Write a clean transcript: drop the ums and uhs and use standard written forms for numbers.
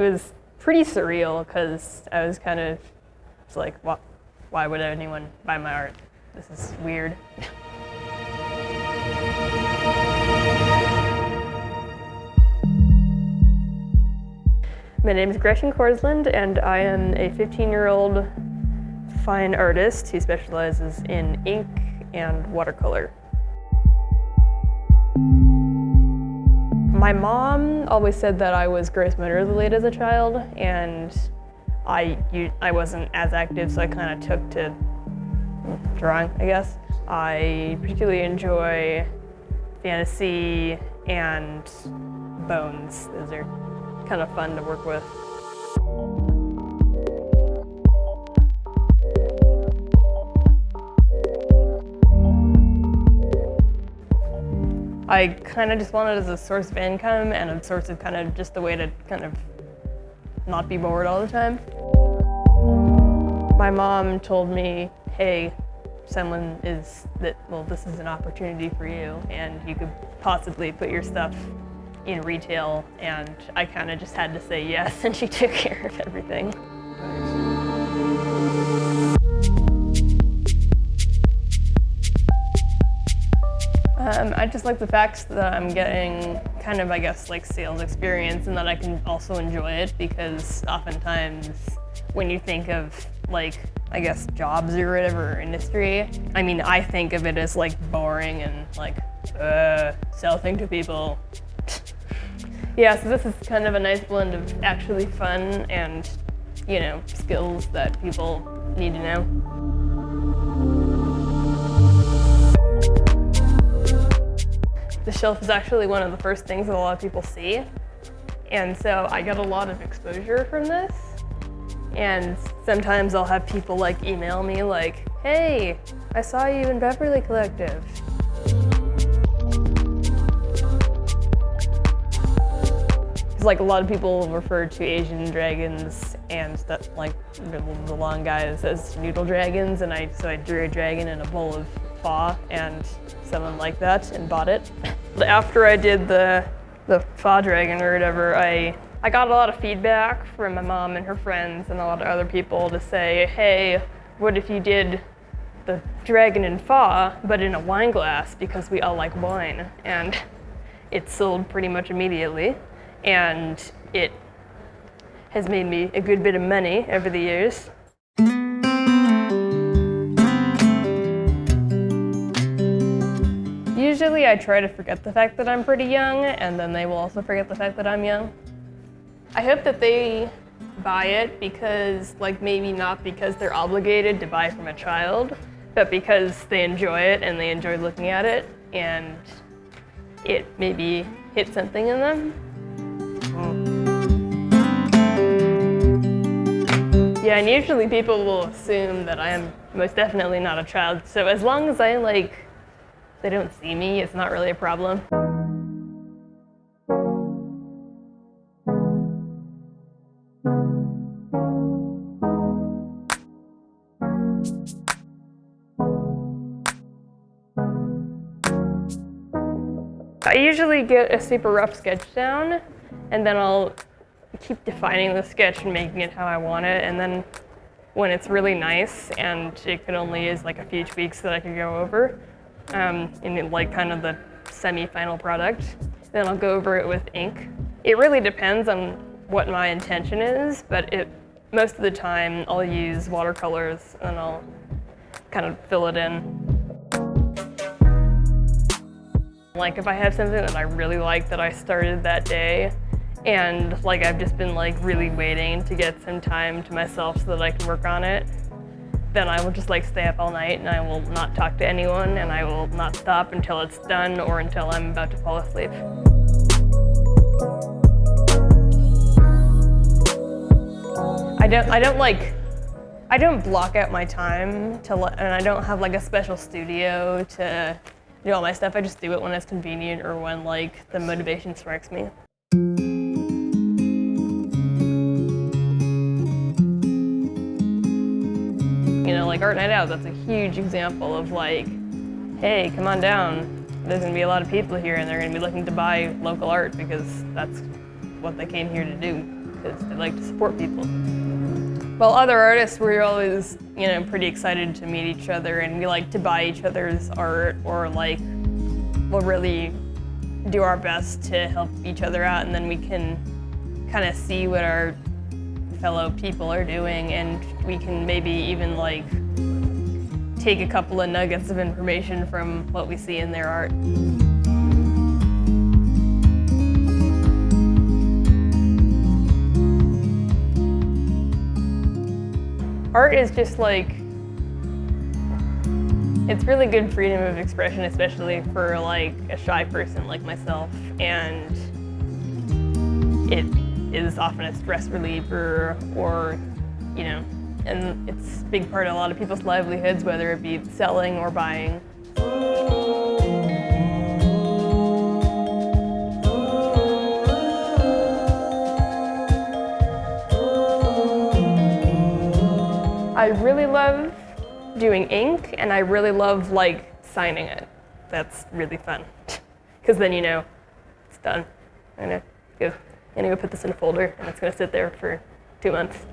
was pretty surreal because I was kind of like, why would anyone buy my art? This is weird. My name is Gretchen Korslund, and I am a 15-year-old fine artist who specializes in ink and watercolor. My mom always said that I was gross motor delayed as a child, and I wasn't as active, so I kind of took to drawing, I guess. I particularly enjoy fantasy and bones. Those are kind of fun to work with. I kind of just wanted it as a source of income and a source of kind of just a way to kind of not be bored all the time. My mom told me, hey, this is an opportunity for you and you could possibly put your stuff in retail, and I kind of just had to say yes, and she took care of everything. I just like the fact that I'm getting kind of, I guess, like sales experience, and that I can also enjoy it, because oftentimes when you think of like, I guess, jobs or whatever industry, I mean, I think of it as like boring and like, sell things to people. Yeah, so this is kind of a nice blend of actually fun and, you know, skills that people need to know. The shelf is actually one of the first things that a lot of people see. And so I get a lot of exposure from this. And sometimes I'll have people like email me like, hey, I saw you in Beverly Collective. Like a lot of people refer to Asian dragons and that, like the long guys, as noodle dragons, and so I drew a dragon in a bowl of pho, and someone liked that and bought it. After I did the pho dragon or whatever, I got a lot of feedback from my mom and her friends and a lot of other people to say, hey, what if you did the dragon in pho but in a wine glass, because we all like wine, and it sold pretty much immediately. And it has made me a good bit of money over the years. Usually I try to forget the fact that I'm pretty young, and then they will also forget the fact that I'm young. I hope that they buy it because, like, maybe not because they're obligated to buy from a child, but because they enjoy it and they enjoy looking at it, and it maybe hit something in them. Yeah, and usually people will assume that I am most definitely not a child, so as long as they don't see me, it's not really a problem. I usually get a super rough sketch down, and then I'll keep defining the sketch and making it how I want it, and then when it's really nice and it can only use like a few tweaks that I can go over in like kind of the semi-final product, then I'll go over it with ink. It really depends on what my intention is, but most of the time I'll use watercolors and I'll kind of fill it in. Like if I have something that I really like that I started that day, and like I've just been like really waiting to get some time to myself so that I can work on it, then I will just like stay up all night and I will not talk to anyone, and I will not stop until it's done or until I'm about to fall asleep. I don't block out my time and I don't have like a special studio to do all my stuff. I just do it when it's convenient or when like the motivation strikes me. You know, like Art Night Out, that's a huge example of like, hey, come on down. There's gonna be a lot of people here and they're gonna be looking to buy local art because that's what they came here to do. because they like to support people. Well, other artists, we're always, pretty excited to meet each other, and we like to buy each other's art, or we'll really do our best to help each other out, and then we can kind of see what our fellow people are doing, and we can maybe even take a couple of nuggets of information from what we see in their art. Art is just it's really good freedom of expression, especially for a shy person like myself, and it is often a stress reliever, or and it's a big part of a lot of people's livelihoods, whether it be selling or buying. I really love doing ink, and I really love signing it. That's really fun, because then it's done. I'm gonna go put this in a folder, and it's gonna sit there for 2 months.